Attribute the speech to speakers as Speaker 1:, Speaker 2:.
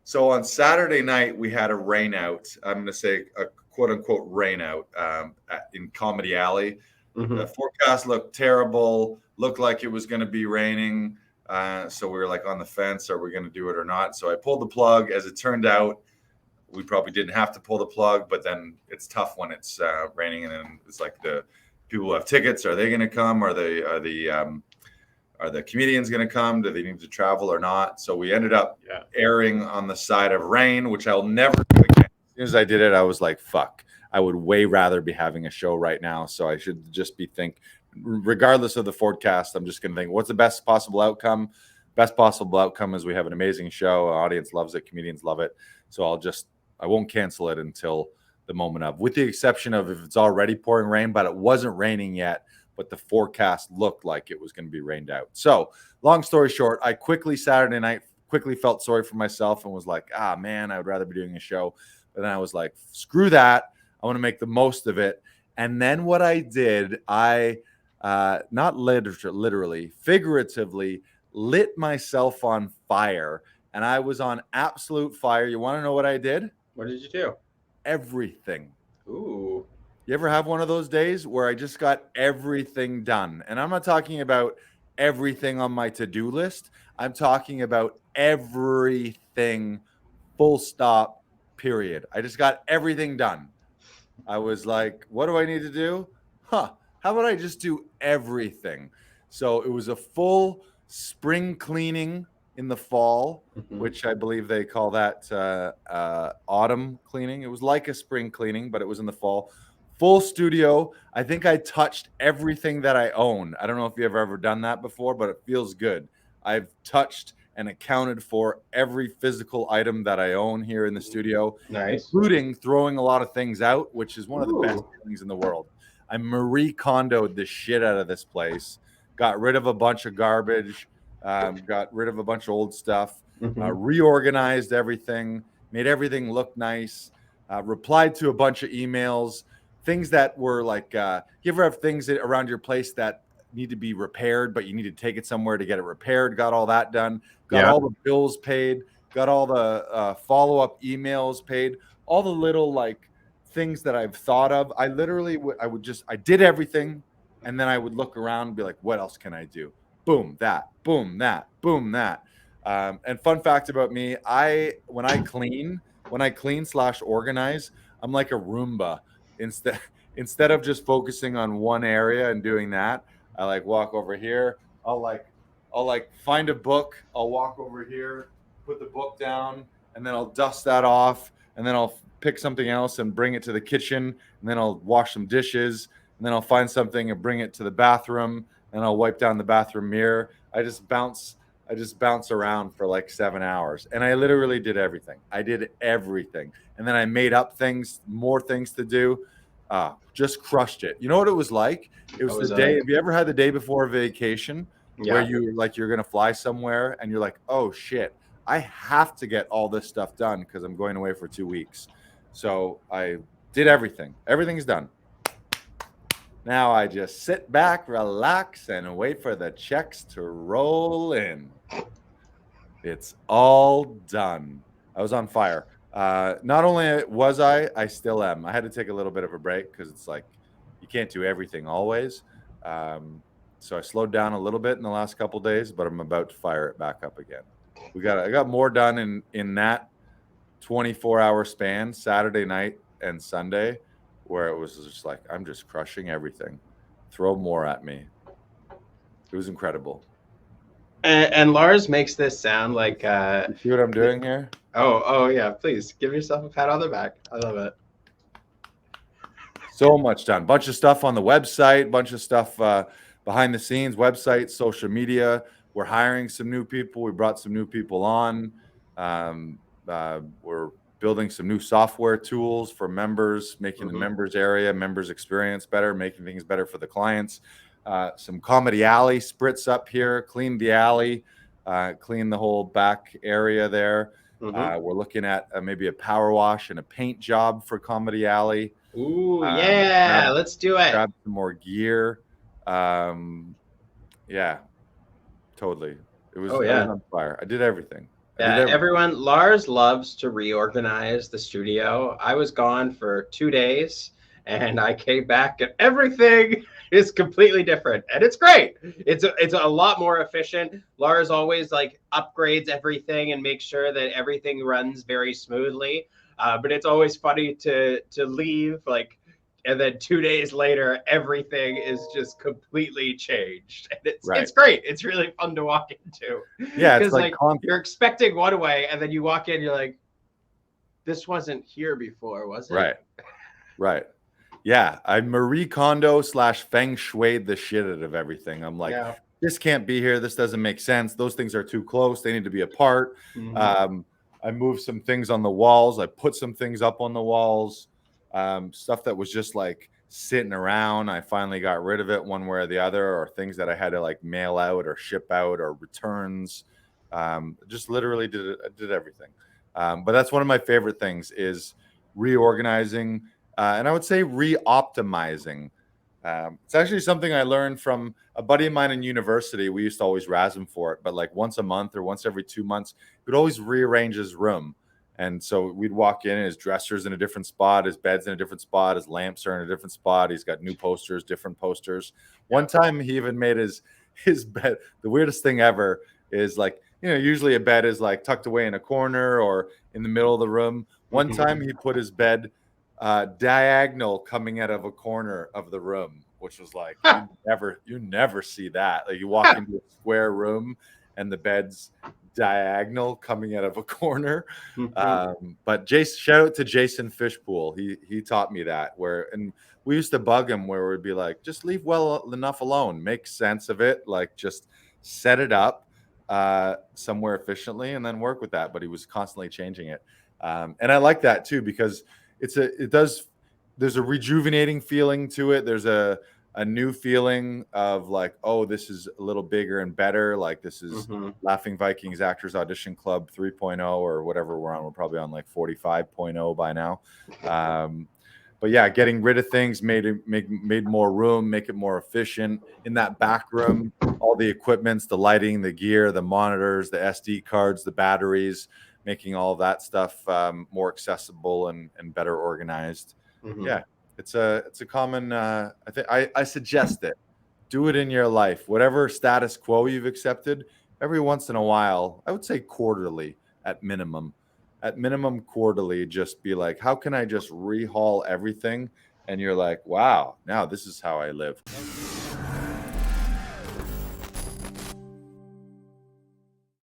Speaker 1: So on Saturday night, we had a rain out. I'm going to say a quote unquote rain out in Comedy Alley. The
Speaker 2: Mm-hmm.
Speaker 1: forecast looked terrible, looked like it was going to be raining. So we were like on the fence, are we going to do it or not? So I pulled the plug. As it turned out, we probably didn't have to pull the plug, but then it's tough when it's raining, and then it's like the people who have tickets, are they going to come? Are the comedians going to come? Do they need to travel or not? So we ended up
Speaker 2: Yeah.
Speaker 1: erring on the side of rain, which I'll never do again. As soon as I did it, I was like, fuck. I would way rather be having a show right now. So I should just be regardless of the forecast, I'm just going to think, what's the best possible outcome? Best possible outcome is we have an amazing show. Our audience loves it. Comedians love it. So I won't cancel it until the moment of, with the exception of if it's already pouring rain, but it wasn't raining yet, but the forecast looked like it was going to be rained out. So long story short, I Saturday night quickly felt sorry for myself and was like, man, I would rather be doing a show. But then I was like, screw that. I want to make the most of it. And then what I did, I not literally, figuratively lit myself on fire. And I was on absolute fire. You want to know what I did?
Speaker 2: What did you do?
Speaker 1: Everything.
Speaker 2: Ooh.
Speaker 1: You ever have one of those days where I just got everything done? And I'm not talking about everything on my to-do list. I'm talking about everything, full stop, period. I just got everything done. I was like, what do I need to do? How about I just do everything? So it was a full spring cleaning in the fall,
Speaker 2: Mm-hmm.
Speaker 1: which I believe they call that autumn cleaning. It was like a spring cleaning, but it was in the fall. Full studio. I think I touched everything that I own. I don't know if you've ever done that before, but it feels good. I've touched and accounted for every physical item that I own here in the studio,
Speaker 2: Nice.
Speaker 1: including throwing a lot of things out, which is one of the best
Speaker 2: Ooh.
Speaker 1: feelings in the world. I Marie Kondoed the shit out of this place, got rid of a bunch of garbage, got rid of a bunch of old stuff,
Speaker 2: Mm-hmm.
Speaker 1: reorganized everything, made everything look nice, replied to a bunch of emails, things that were like, you ever have things around your place that need to be repaired, but you need to take it somewhere to get it repaired? Got all that done, got
Speaker 2: Yeah.
Speaker 1: all the bills paid, got all the follow-up emails paid, all the little like things that I've thought of. I literally I did everything, and then I would look around and be like, what else can I do? Boom, that, boom, that, boom, that. And fun fact about me, when I clean slash organize, I'm like a Roomba. Instead instead of just focusing on one area and doing that, I like walk over here. I'll like find a book. I'll walk over here, put the book down, and then I'll dust that off, and then I'll pick something else and bring it to the kitchen, and then I'll wash some dishes, and then I'll find something and bring it to the bathroom, and I'll wipe down the bathroom mirror. I just bounce around for like 7 hours, and I literally did everything. I did everything, and then I made up things, more things to do. Just crushed it. You know what it was like? It was
Speaker 2: What
Speaker 1: the
Speaker 2: was
Speaker 1: day.
Speaker 2: that?
Speaker 1: Have you ever had the day before vacation where
Speaker 2: Yeah.
Speaker 1: you're gonna fly somewhere and you're like, oh shit, I have to get all this stuff done because I'm going away for 2 weeks. So I did everything. Everything's done. Now I just sit back, relax, and wait for the checks to roll in. It's all done. I was on fire. Not only was I still am. I had to take a little bit of a break because it's like you can't do everything always. So I slowed down a little bit in the last couple days, but I'm about to fire it back up again. I got more done in that 24-hour span, Saturday night and Sunday, where it was just like I'm just crushing everything. Throw more at me. It was incredible.
Speaker 2: And Lars makes this sound like
Speaker 1: You see what I'm doing here?
Speaker 2: oh yeah, please give yourself a pat on the back. I love it.
Speaker 1: So much done. Bunch of stuff on the website, bunch of stuff behind the scenes, website, social media. We're hiring some new people. We brought some new people on. We're building some new software tools for members, making the members area, members experience better, making things better for the clients. Some Comedy Alley spritz up here, clean the alley, clean the whole back area there. We're looking at maybe a power wash and a paint job for Comedy Alley.
Speaker 2: Ooh, yeah, let's do it.
Speaker 1: Grab some more gear. Yeah, totally. I was
Speaker 2: Yeah.
Speaker 1: on fire. I did everything.
Speaker 2: Yeah, Lars loves to reorganize the studio. I was gone for 2 days and I came back and everything is completely different. And it's great. It's a lot more efficient. Lars always like upgrades everything and makes sure that everything runs very smoothly. But it's always funny to leave like and then 2 days later everything is just completely changed. And it's great. It's really fun to walk into.
Speaker 1: Yeah, it's
Speaker 2: Because
Speaker 1: like
Speaker 2: you're expecting one way, and then you walk in, you're like, this wasn't here before, was it?
Speaker 1: Right. Yeah, I Marie Kondo / feng shui the shit out of everything. I'm like,
Speaker 2: Yeah.
Speaker 1: this can't be here. This doesn't make sense. Those things are too close. They need to be apart.
Speaker 2: Mhm.
Speaker 1: I moved some things on the walls. I put some things up on the walls. Stuff that was just like sitting around. I finally got rid of it one way or the other, or things that I had to like mail out or ship out or returns. Just literally did everything. But that's one of my favorite things is reorganizing, and I would say re-optimizing. It's actually something I learned from a buddy of mine in university. We used to always razz him for it, but like once a month or once every 2 months, he would always rearrange his room. And so we'd walk in, and his dresser's in a different spot, his bed's in a different spot, his lamps are in a different spot. He's got new posters, different posters. One time he even made his bed. The weirdest thing ever is like, usually a bed is like tucked away in a corner or in the middle of the room. One time he put his bed diagonal coming out of a corner of the room, which was like you never see that. Like you walk into a square room and the bed's diagonal coming out of a corner. But Jason, shout out to Jason Fishpool. He taught me that. And we used to bug him where we'd be like, just leave well enough alone, make sense of it, like just set it up somewhere efficiently and then work with that. But he was constantly changing it. And I like that too, because there's a rejuvenating feeling to it. There's a new feeling of like, oh, this is a little bigger and better. Like this is Laughing Vikings Actors Audition Club 3.0 or whatever we're on. We're probably on like 45.0 by now. But yeah, getting rid of things made more room, make it more efficient. In that back room, all the equipments, the lighting, the gear, the monitors, the SD cards, the batteries, making all of that stuff more accessible and better organized. Yeah, it's a common. I think I suggest it. Do it in your life, whatever status quo you've accepted. Every once in a while, I would say quarterly at minimum. At minimum, quarterly, just be like, how can I just rehaul everything? And you're like, wow, now this is how I live.